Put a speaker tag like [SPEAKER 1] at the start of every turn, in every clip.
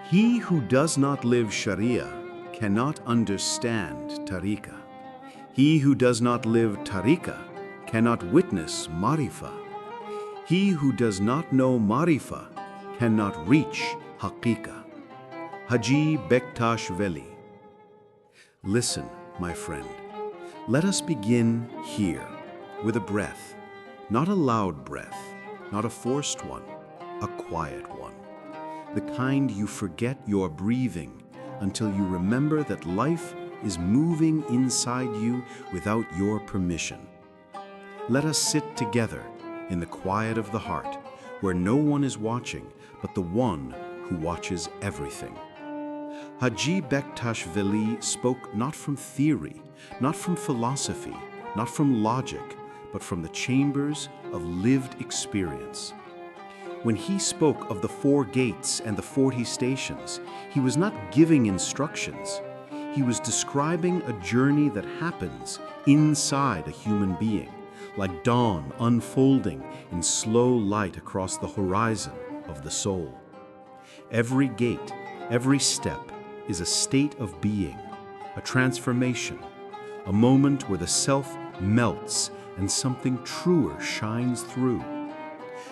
[SPEAKER 1] He who does not live Sharia cannot understand Tariqa. He who does not live Tariqa cannot witness Marifa. He who does not know Marifa cannot reach Haqiqa. Haji Bektash Veli. Listen, my friend. Let us begin here with a breath, not a loud breath, not a forced one, a quiet one. The kind you forget you're breathing until you remember that life is moving inside you without your permission. Let us sit together in the quiet of the heart, where no one is watching but the one who watches everything. Haji Bektash Veli spoke not from theory, not from philosophy, not from logic, but from the chambers of lived experience. When he spoke of the 4 gates and the 40 stations, he was not giving instructions. He was describing a journey that happens inside a human being, like dawn unfolding in slow light across the horizon of the soul. Every gate, every step is a state of being, a transformation, a moment where the self melts and something truer shines through.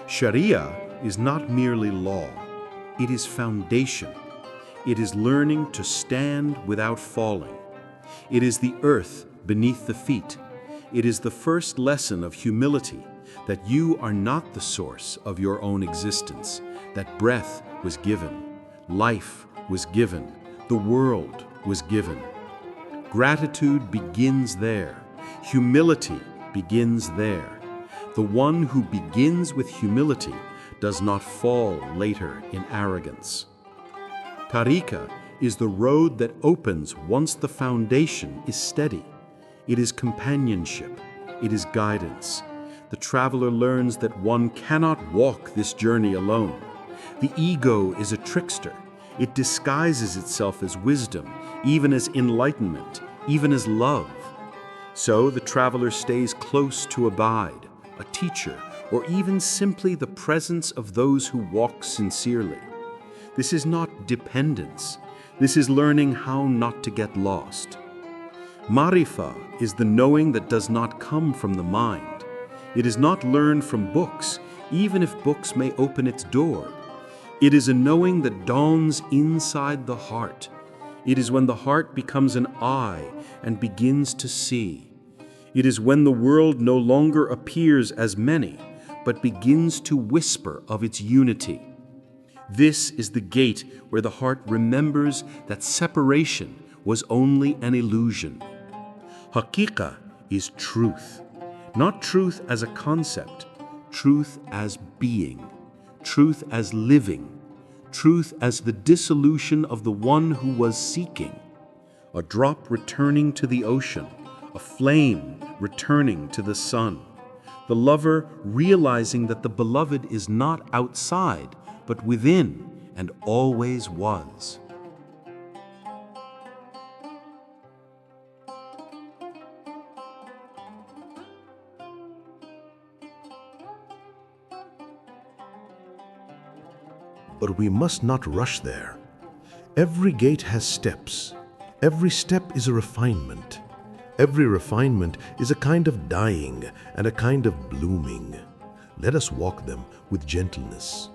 [SPEAKER 1] Sharia is not merely law, it is foundation. It is learning to stand without falling. It is the earth beneath the feet. It is the first lesson of humility, that you are not the source of your own existence, that breath was given, life was given, the world was given. Gratitude begins there. Humility begins there. The one who begins with humility does not fall later in arrogance. Tariqa is the road that opens once the foundation is steady. It is companionship. It is guidance. The traveler learns that one cannot walk this journey alone. The ego is a trickster. It disguises itself as wisdom, even as enlightenment, even as love. So the traveler stays close to abide, a teacher, or even simply the presence of those who walk sincerely. This is not dependence. This is learning how not to get lost. Marifa is the knowing that does not come from the mind. It is not learned from books, even if books may open its door. It is a knowing that dawns inside the heart. It is when the heart becomes an eye and begins to see. It is when the world no longer appears as many, but begins to whisper of its unity. This is the gate where the heart remembers that separation was only an illusion. Haqiqa is truth, not truth as a concept, truth as being, truth as living, truth as the dissolution of the one who was seeking, a drop returning to the ocean, a flame returning to the sun, the lover realizing that the beloved is not outside, but within and always was.
[SPEAKER 2] But we must not rush there. Every gate has steps. Every step is a refinement. Every refinement is a kind of dying and a kind of blooming. Let us walk them with gentleness.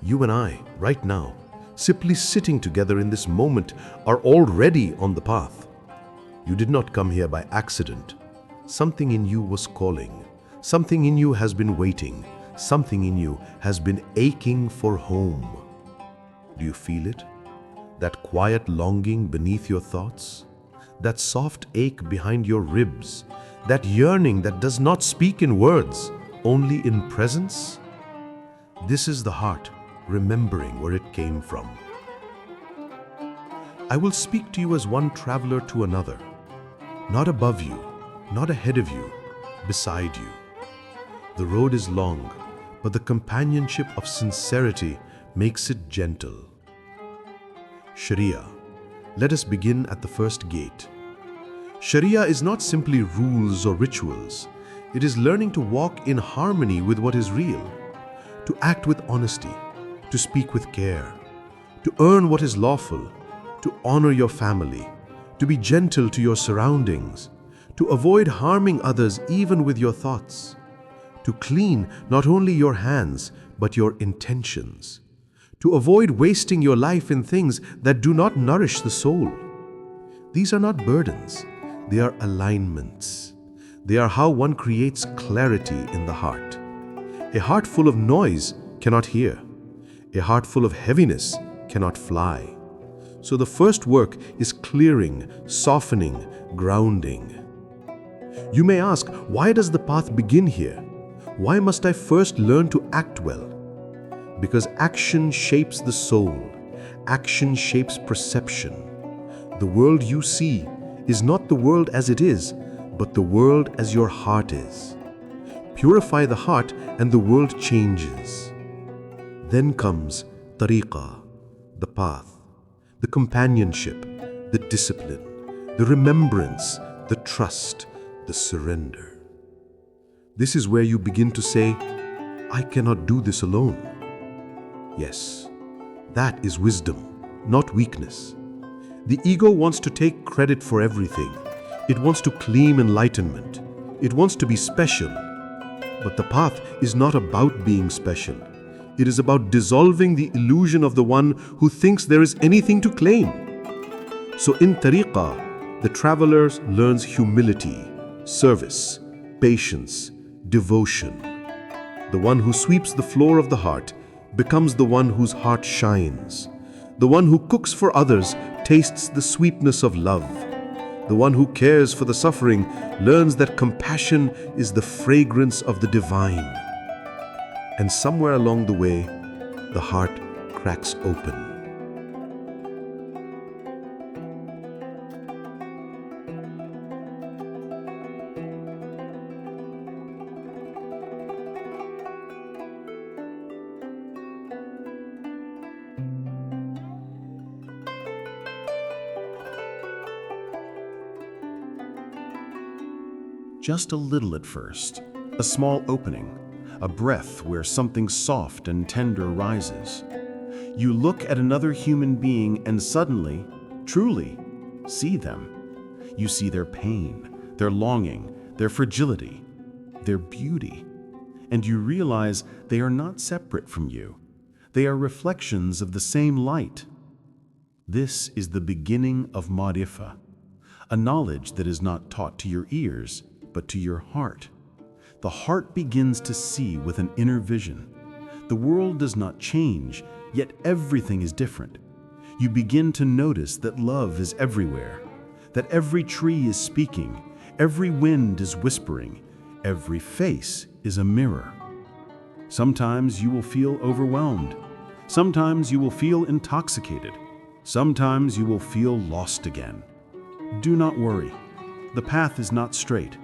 [SPEAKER 2] You and I, right now, simply sitting together in this moment, are already on the path. You did not come here by accident. Something in you was calling. Something in you has been waiting. Something in you has been aching for home. Do you feel it? That quiet longing beneath your thoughts? That soft ache behind your ribs? That yearning that does not speak in words, only in presence? This is the heart remembering where it came from. I will speak to you as one traveler to another, not above you, not ahead of you, beside you. The road is long, but the companionship of sincerity makes it gentle. Sharia. Let us begin at the first gate. Sharia is not simply rules or rituals. It is learning to walk in harmony with what is real, to act with honesty, to speak with care, to earn what is lawful, to honor your family, to be gentle to your surroundings, to avoid harming others even with your thoughts, to clean not only your hands but your intentions, to avoid wasting your life in things that do not nourish the soul. These are not burdens, they are alignments. They are how one creates clarity in the heart. A heart full of noise cannot hear. A heart full of heaviness cannot fly. So the first work is clearing, softening, grounding. You may ask, why does the path begin here? Why must I first learn to act well? Because action shapes the soul. Action shapes perception. The world you see is not the world as it is, but the world as your heart is. Purify the heart and the world changes. Then comes Tariqa, the path, the companionship, the discipline, the remembrance, the trust, the surrender. This is where you begin to say, I cannot do this alone. Yes, that is wisdom, not weakness. The ego wants to take credit for everything. It wants to claim enlightenment. It wants to be special. But the path is not about being special. It is about dissolving the illusion of the one who thinks there is anything to claim. So in Tariqa, the traveler learns humility, service, patience, devotion. The one who sweeps the floor of the heart becomes the one whose heart shines. The one who cooks for others tastes the sweetness of love. The one who cares for the suffering learns that compassion is the fragrance of the divine. And somewhere along the way, the heart cracks open.
[SPEAKER 1] Just a little at first, a small opening, a breath where something soft and tender rises. You look at another human being and suddenly, truly, see them. You see their pain, their longing, their fragility, their beauty. And you realize they are not separate from you. They are reflections of the same light. This is the beginning of Marifa, a knowledge that is not taught to your ears, but to your heart. The heart begins to see with an inner vision. The world does not change, yet everything is different. You begin to notice that love is everywhere, that every tree is speaking, every wind is whispering, every face is a mirror. Sometimes you will feel overwhelmed. Sometimes you will feel intoxicated. Sometimes you will feel lost again. Do not worry. The path is not straight.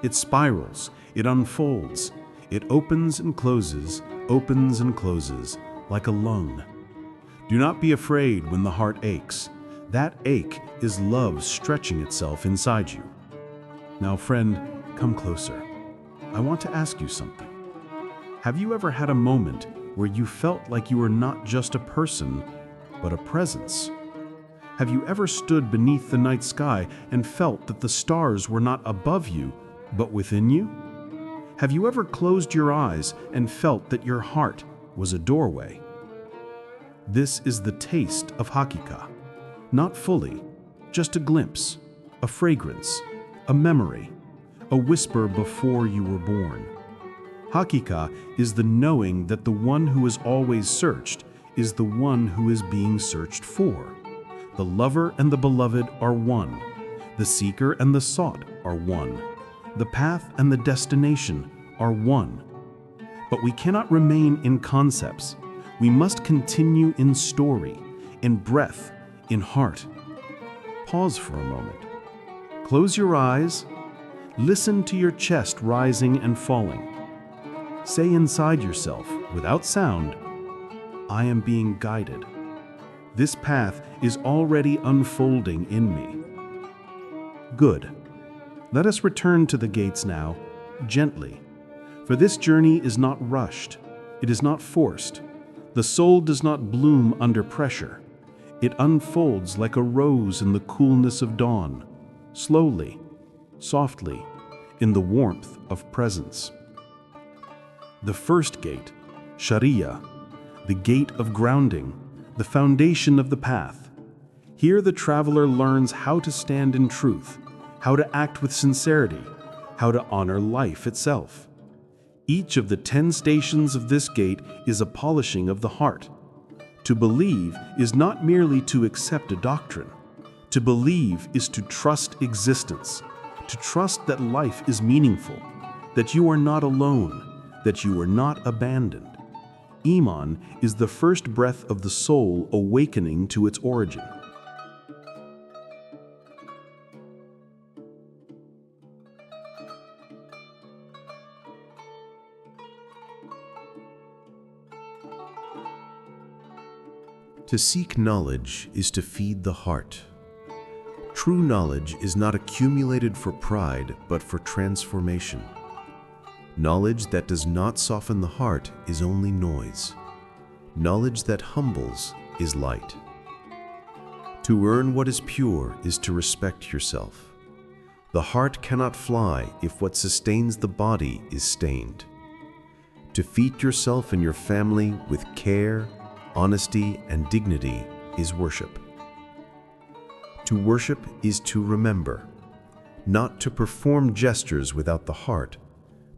[SPEAKER 1] It spirals, it unfolds, it opens and closes, like a lung. Do not be afraid when the heart aches. That ache is love stretching itself inside you. Now, friend, come closer. I want to ask you something. Have you ever had a moment where you felt like you were not just a person, but a presence? Have you ever stood beneath the night sky and felt that the stars were not above you, but within you? Have you ever closed your eyes and felt that your heart was a doorway? This is the taste of Haqiqa. Not fully, just a glimpse, a fragrance, a memory, a whisper before you were born. Haqiqa is the knowing that the one who is always searched is the one who is being searched for. The lover and the beloved are one. The seeker and the sought are one. The path and the destination are one. But we cannot remain in concepts. We must continue in story, in breath, in heart. Pause for a moment. Close your eyes. Listen to your chest rising and falling. Say inside yourself, without sound, I am being guided. This path is already unfolding in me. Good. Let us return to the gates now, gently. For this journey is not rushed. It is not forced. The soul does not bloom under pressure.
[SPEAKER 3] It unfolds like a rose in the coolness of dawn, slowly, softly, in the warmth of presence. The first gate, Sharia, the gate of grounding, the foundation of the path. Here the traveler learns how to stand in truth, how to act with sincerity, how to honor life itself. Each of the 10 stations of this gate is a polishing of the heart. To believe is not merely to accept a doctrine. To believe is to trust existence, to trust that life is meaningful, that you are not alone, that you are not abandoned. Iman is the first breath of the soul awakening to its origin.
[SPEAKER 2] To seek knowledge is to feed the heart. True knowledge is not accumulated for pride, but for transformation. Knowledge that does not soften the heart is only noise. Knowledge that humbles is light. To earn what is pure is to respect yourself. The heart cannot fly if what sustains the body is stained. To feed yourself and your family with care, honesty, and dignity is worship. To worship is to remember, not to perform gestures without the heart,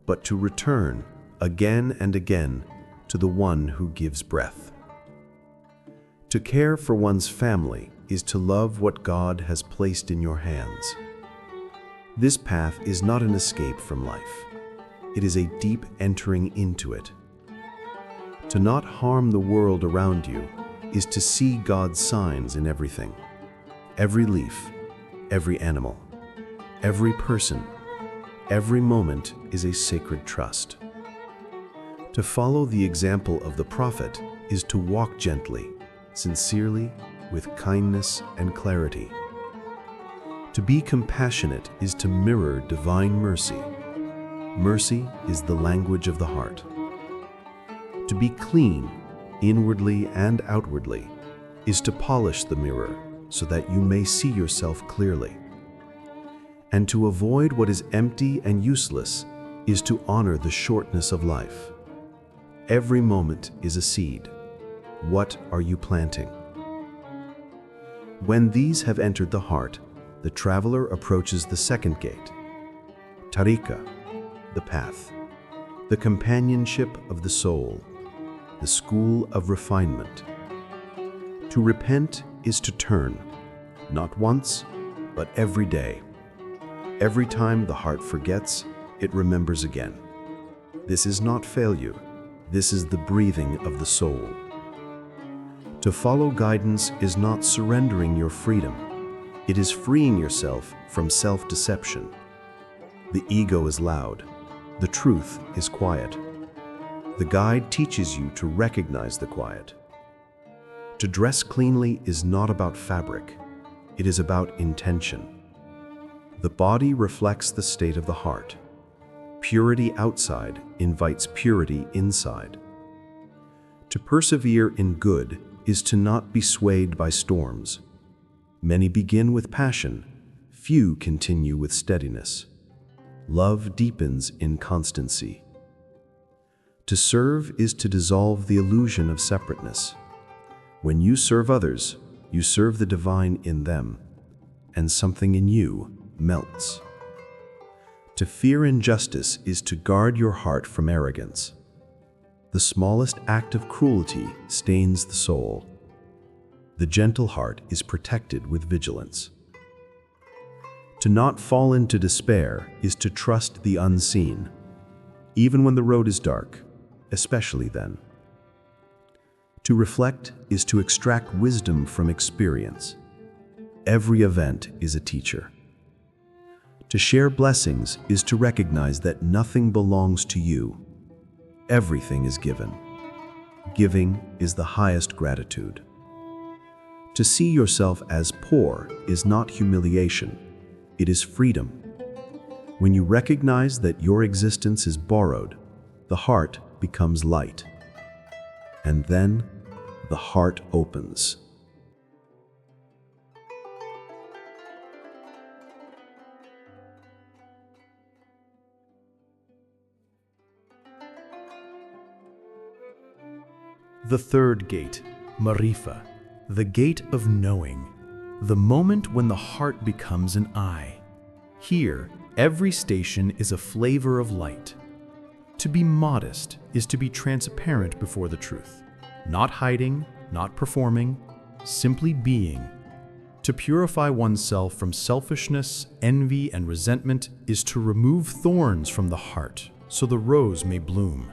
[SPEAKER 2] but to return again and again to the one who gives breath. To care for one's family is to love what God has placed in your hands. This path is not an escape from life. It is a deep entering into it. To not harm the world around you is to see God's signs in everything. Every leaf, every animal, every person, every moment is a sacred trust. To follow the example of the Prophet is to walk gently, sincerely, with kindness and clarity. To be compassionate is to mirror divine mercy. Mercy is the language of the heart. To be clean, inwardly and outwardly, is to polish the mirror so that you may see yourself clearly. And to avoid what is empty and useless is to honor the shortness of life. Every moment is a seed. What are you planting? When these have entered the heart, the traveler approaches the second gate, Tariqa, the path, the companionship of the soul, the school of refinement. To repent is to turn, not once, but every day. Every time the heart forgets, it remembers again. This is not failure. This is the breathing of the soul. To follow guidance is not surrendering your freedom. It is freeing yourself from self-deception. The ego is loud. The truth is quiet. The guide teaches you to recognize the quiet. To dress cleanly is not about fabric. It is about intention. The body reflects the state of the heart. Purity outside invites purity inside. To persevere in good is to not be swayed by storms. Many begin with passion, few continue with steadiness. Love deepens in constancy. To serve is to dissolve the illusion of separateness. When you serve others, you serve the divine in them, and something in you melts. To fear injustice is to guard your heart from arrogance. The smallest act of cruelty stains the soul. The gentle heart is protected with vigilance. To not fall into despair is to trust the unseen, even when the road is dark, especially then. To reflect is to extract wisdom from experience. Every event is a teacher. To share blessings is to recognize that nothing belongs to you. Everything is given. Giving is the highest gratitude. To see yourself as poor is not humiliation, it is freedom. When you recognize that your existence is borrowed, the heart becomes light. And then the heart opens.
[SPEAKER 4] The third gate, Marifa, the gate of knowing, the moment when the heart becomes an eye. Here, every station is a flavor of light. To be modest is to be transparent before the truth, not hiding, not performing, simply being. To purify oneself from selfishness, envy, and resentment is to remove thorns from the heart so the rose may bloom.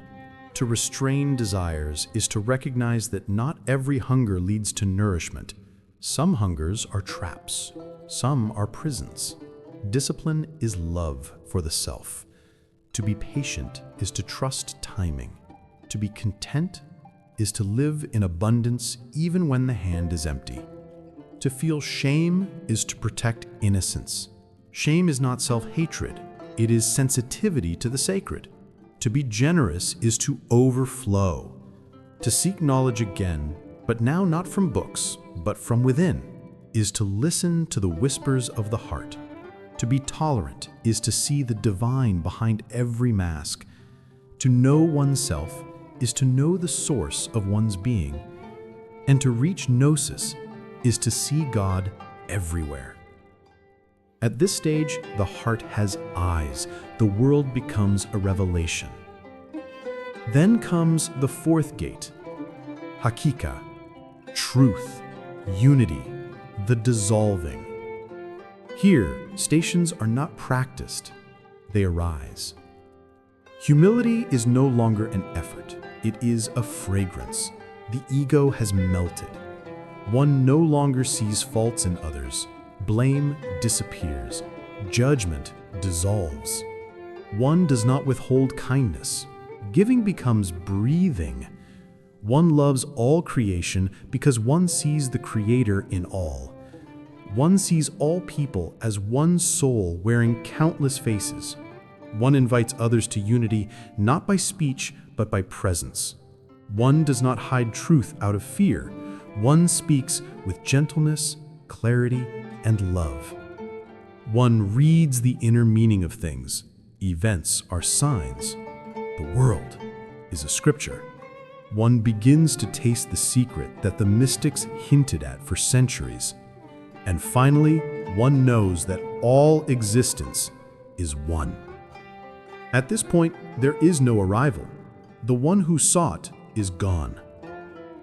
[SPEAKER 4] To restrain desires is to recognize that not every hunger leads to nourishment. Some hungers are traps, some are prisons. Discipline is love for the self. To be patient is to trust timing. To be content is to live in abundance even when the hand is empty. To feel shame is to protect innocence. Shame is not self-hatred, it is sensitivity to the sacred. To be generous is to overflow. To seek knowledge again, but now not from books, but from within, is to listen to the whispers of the heart. To be tolerant is to see the divine behind every mask. To know oneself is to know the source of one's being. And to reach gnosis is to see God everywhere. At this stage, the heart has eyes. The world becomes a revelation. Then comes the fourth gate, Haqiqa, truth, unity, the dissolving. Here, stations are not practiced, they arise. Humility is no longer an effort, it is a fragrance. The ego has melted. One no longer sees faults in others. Blame disappears. Judgment dissolves. One does not withhold kindness. Giving becomes breathing. One loves all creation because one sees the Creator in all. One sees all people as one soul wearing countless faces. One invites others to unity not by speech but by presence. One does not hide truth out of fear. One speaks with gentleness, clarity, and love. One reads the inner meaning of things. Events are signs. The world is a scripture. One begins to taste the secret that the mystics hinted at for centuries. And finally, one knows that all existence is one. At this point, there is no arrival. The one who sought is gone.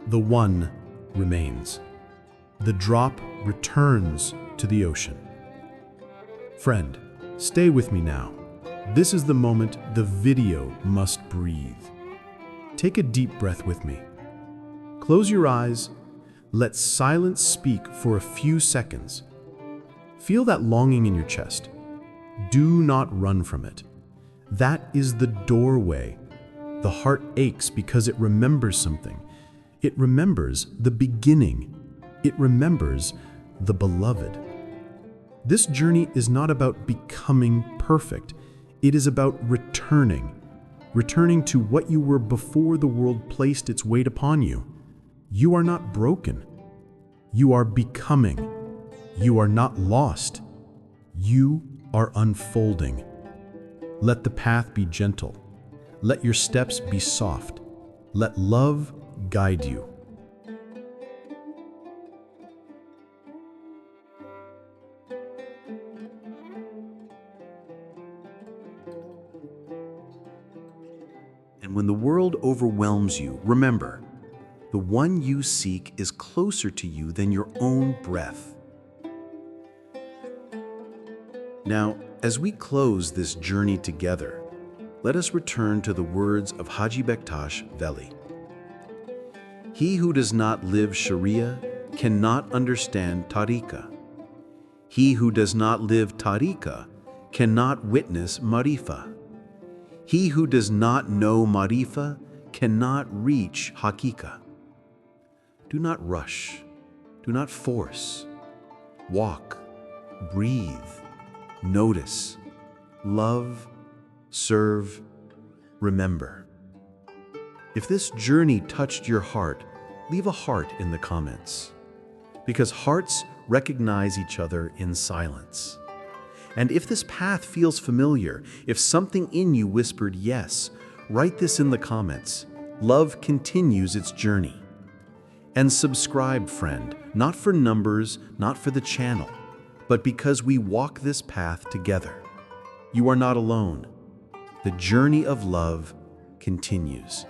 [SPEAKER 4] The one remains. The drop returns to the ocean. Friend, stay with me now. This is the moment the video must breathe. Take a deep breath with me. Close your eyes. Let silence speak for a few seconds. Feel that longing in your chest. Do not run from it. That is the doorway. The heart aches because it remembers something. It remembers the beginning. It remembers the beloved. This journey is not about becoming perfect. It is about returning to what you were before the world placed its weight upon you. You are not broken. You are becoming. You are not lost. You are unfolding. Let the path be gentle. Let your steps be soft. Let love guide you.
[SPEAKER 1] And when the world overwhelms you, remember, the one you seek is closer to you than your own breath. Now, as we close this journey together, let us return to the words of Haji Bektash Veli. He who does not live Sharia cannot understand Tariqa. He who does not live Tariqa cannot witness Marifa. He who does not know Marifa cannot reach Haqiqa. Do not rush. Do not force. Walk. Breathe. Notice. Love. Serve. Remember. If this journey touched your heart, leave a heart in the comments. Because hearts recognize each other in silence. And if this path feels familiar, if something in you whispered yes, write this in the comments.
[SPEAKER 3] Love continues its journey. And subscribe, friend, not for numbers, not for the channel, but because we walk this path together. You are not alone. The journey of love continues.